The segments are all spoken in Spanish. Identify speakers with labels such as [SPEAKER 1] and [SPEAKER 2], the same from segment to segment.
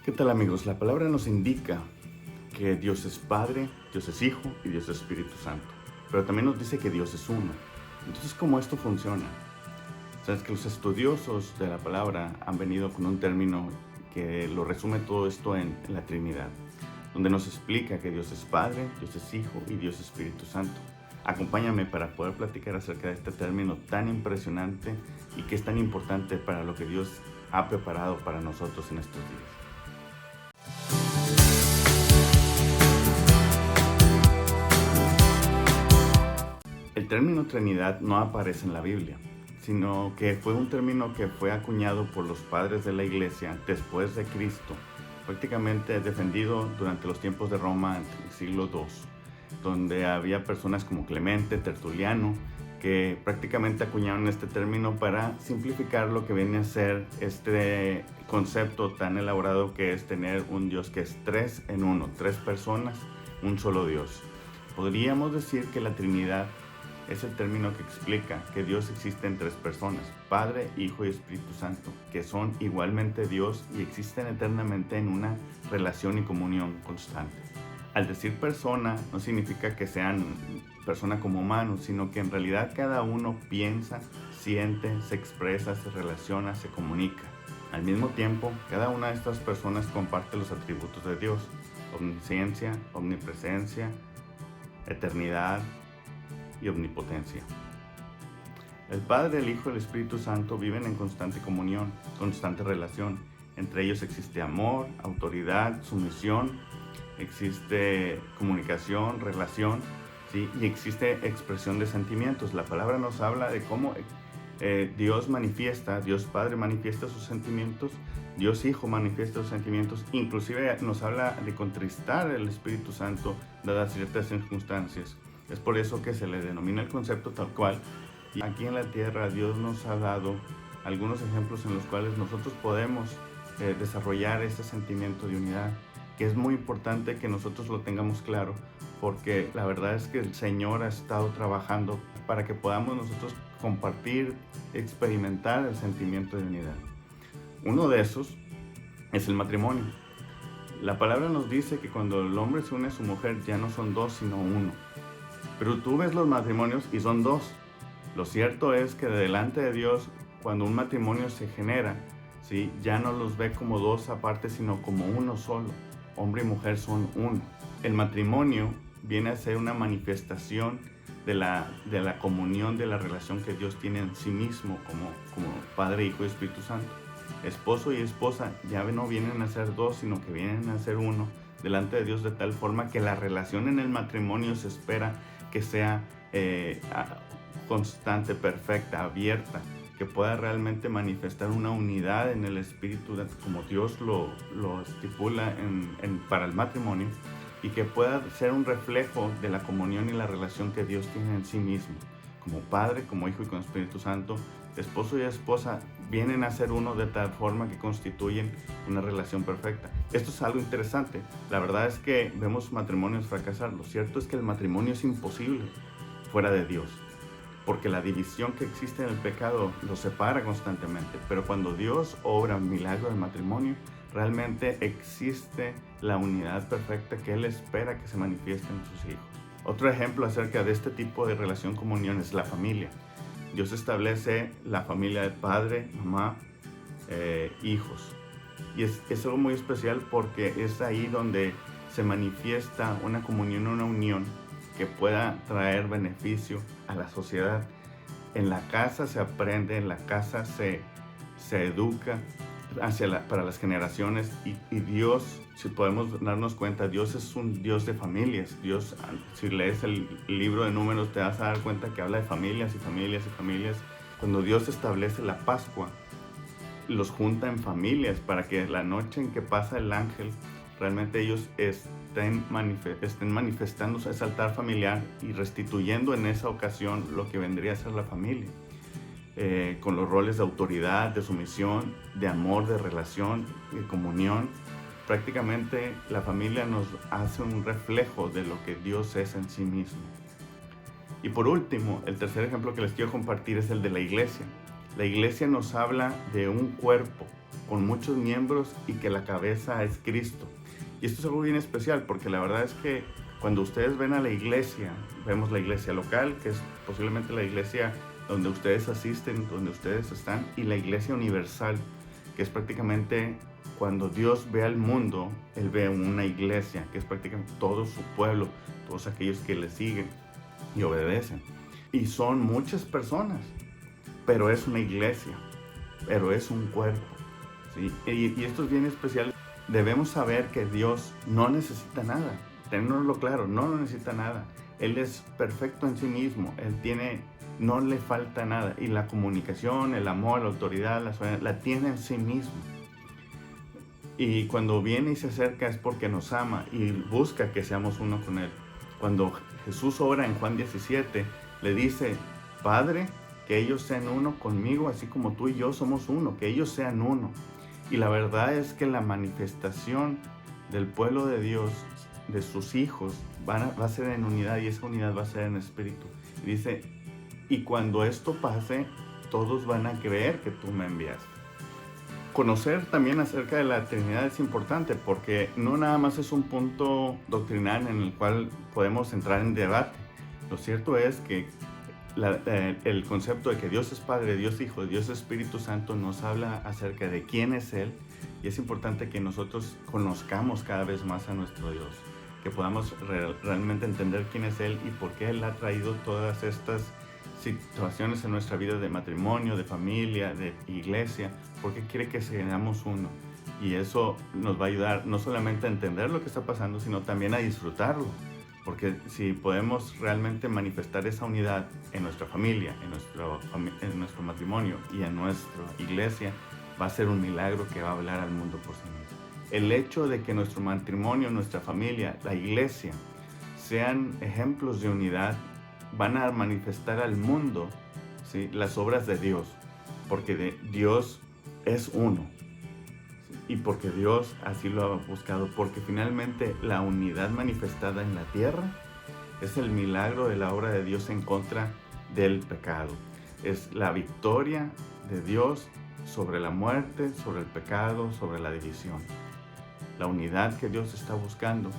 [SPEAKER 1] ¿Qué tal, amigos? La palabra nos indica que Dios es Padre, Dios es Hijo y Dios es Espíritu Santo. Pero también nos dice que Dios es uno. Entonces, ¿cómo esto funciona? Sabes que los estudiosos de la palabra han venido con un término que lo resume todo esto en la Trinidad, donde nos explica que Dios es Padre, Dios es Hijo y Dios es Espíritu Santo. Acompáñame para poder platicar acerca de este término tan impresionante y que es tan importante para lo que Dios ha preparado para nosotros en estos días. El término Trinidad no aparece en la Biblia, sino que fue un término que fue acuñado por los padres de la Iglesia después de Cristo, prácticamente defendido durante los tiempos de Roma en el siglo II, donde había personas como Clemente, Tertuliano, que prácticamente acuñaron este término para simplificar lo que viene a ser este concepto tan elaborado que es tener un Dios que es tres en uno, tres personas, un solo Dios. Podríamos decir que la Trinidad es el término que explica que Dios existe en tres personas, Padre, Hijo y Espíritu Santo, que son igualmente Dios y existen eternamente en una relación y comunión constante. Al decir persona no significa que sean persona como humanos, sino que en realidad cada uno piensa, siente, se expresa, se relaciona, se comunica. Al mismo tiempo, cada una de estas personas comparte los atributos de Dios: omnisciencia, omnipresencia, eternidad y omnipotencia. El Padre, el Hijo y el Espíritu Santo viven en constante comunión, constante relación. Entre ellos existe amor, autoridad, sumisión, existe comunicación, relación, ¿sí? Y existe expresión de sentimientos. La palabra nos habla de cómo Dios manifiesta, Dios Padre manifiesta sus sentimientos, Dios Hijo manifiesta sus sentimientos, inclusive nos habla de contristar el Espíritu Santo dadas ciertas circunstancias. Es por eso que se le denomina el concepto tal cual. Y aquí en la tierra Dios nos ha dado algunos ejemplos en los cuales nosotros podemos desarrollar ese sentimiento de unidad, que es muy importante que nosotros lo tengamos claro, porque la verdad es que el Señor ha estado trabajando para que podamos nosotros compartir, experimentar el sentimiento de unidad. Uno de esos es el matrimonio. La palabra nos dice que cuando el hombre se une a su mujer ya no son dos sino uno. Pero tú ves los matrimonios y son dos. Lo cierto es que delante de Dios, cuando un matrimonio se genera, ¿sí?, ya no los ve como dos aparte, sino como uno solo. Hombre y mujer son uno. El matrimonio viene a ser una manifestación de la comunión, de la relación que Dios tiene en sí mismo como Padre, Hijo y Espíritu Santo. Esposo y esposa ya no vienen a ser dos, sino que vienen a ser uno delante de Dios, de tal forma que la relación en el matrimonio se espera que sea constante, perfecta, abierta, que pueda realmente manifestar una unidad en el espíritu como Dios lo estipula para el matrimonio, y que pueda ser un reflejo de la comunión y la relación que Dios tiene en sí mismo. Como Padre, como Hijo y como Espíritu Santo, esposo y esposa vienen a ser uno de tal forma que constituyen una relación perfecta. Esto es algo interesante. La verdad es que vemos matrimonios fracasar. Lo cierto es que el matrimonio es imposible fuera de Dios, porque la división que existe en el pecado los separa constantemente. Pero cuando Dios obra un milagro del matrimonio, realmente existe la unidad perfecta que Él espera que se manifieste en sus hijos. Otro ejemplo acerca de este tipo de relación comunión es la familia. Dios establece la familia de padre, mamá, hijos. Y es algo muy especial porque es ahí donde se manifiesta una comunión, una unión que pueda traer beneficio a la sociedad. En la casa se aprende, en la casa se educa para las generaciones, y Dios, si podemos darnos cuenta, Dios es un Dios de familias. Dios, si lees el libro de Números, te vas a dar cuenta que habla de familias y familias y familias. Cuando Dios establece la Pascua, los junta en familias para que la noche en que pasa el ángel, realmente ellos estén manifestando ese altar familiar y restituyendo en esa ocasión lo que vendría a ser la familia. Con los roles de autoridad, de sumisión, de amor, de relación, de comunión. Prácticamente la familia nos hace un reflejo de lo que Dios es en sí mismo. Y por último, el tercer ejemplo que les quiero compartir es el de la iglesia. La iglesia nos habla de un cuerpo, con muchos miembros y que la cabeza es Cristo. Y esto es algo bien especial porque la verdad es que cuando ustedes ven a la iglesia, vemos la iglesia local, que es posiblemente la iglesia donde ustedes asisten, donde ustedes están, y la iglesia universal, que es prácticamente cuando Dios ve al mundo, Él ve una iglesia, que es prácticamente todo su pueblo, todos aquellos que le siguen y obedecen. Y son muchas personas, pero es una iglesia, pero es un cuerpo, ¿sí? Y esto es bien especial. Debemos saber que Dios no necesita nada. Tenerlo claro, no necesita nada. Él es perfecto en sí mismo. No le falta nada. Y la comunicación, el amor, la autoridad, la soberanía, la tiene en sí mismo. Y cuando viene y se acerca es porque nos ama y busca que seamos uno con Él. Cuando Jesús ora en Juan 17, le dice, Padre, que ellos sean uno conmigo, así como tú y yo somos uno, que ellos sean uno. Y la verdad es que la manifestación del pueblo de Dios, de sus hijos, va a ser en unidad, y esa unidad va a ser en espíritu. Y dice, y cuando esto pase, todos van a creer que tú me enviaste. Conocer también acerca de la Trinidad es importante porque no nada más es un punto doctrinal en el cual podemos entrar en debate. Lo cierto es que el concepto de que Dios es Padre, Dios Hijo, Dios Espíritu Santo nos habla acerca de quién es Él, y es importante que nosotros conozcamos cada vez más a nuestro Dios, que podamos realmente entender quién es Él y por qué Él ha traído todas estas situaciones en nuestra vida de matrimonio, de familia, de iglesia, porque quiere que seamos uno. Y eso nos va a ayudar no solamente a entender lo que está pasando, sino también a disfrutarlo. Porque si podemos realmente manifestar esa unidad en nuestra familia, en nuestro matrimonio y en nuestra iglesia, va a ser un milagro que va a hablar al mundo por sí mismo. El hecho de que nuestro matrimonio, nuestra familia, la iglesia, sean ejemplos de unidad, van a manifestar al mundo, ¿sí?, las obras de Dios, porque Dios es uno, ¿sí?, y porque Dios así lo ha buscado, porque finalmente la unidad manifestada en la tierra es el milagro de la obra de Dios en contra del pecado. Es la victoria de Dios sobre la muerte, sobre el pecado, sobre la división. La unidad que Dios está buscando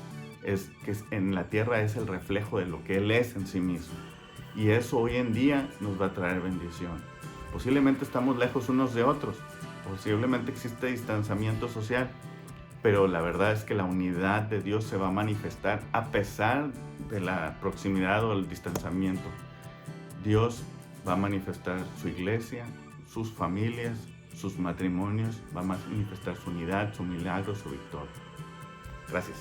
[SPEAKER 1] es que en la tierra es el reflejo de lo que Él es en sí mismo. Y eso hoy en día nos va a traer bendición. Posiblemente estamos lejos unos de otros, posiblemente existe distanciamiento social, pero la verdad es que la unidad de Dios se va a manifestar a pesar de la proximidad o el distanciamiento. Dios va a manifestar su iglesia, sus familias, sus matrimonios, va a manifestar su unidad, su milagro, su victoria. Gracias.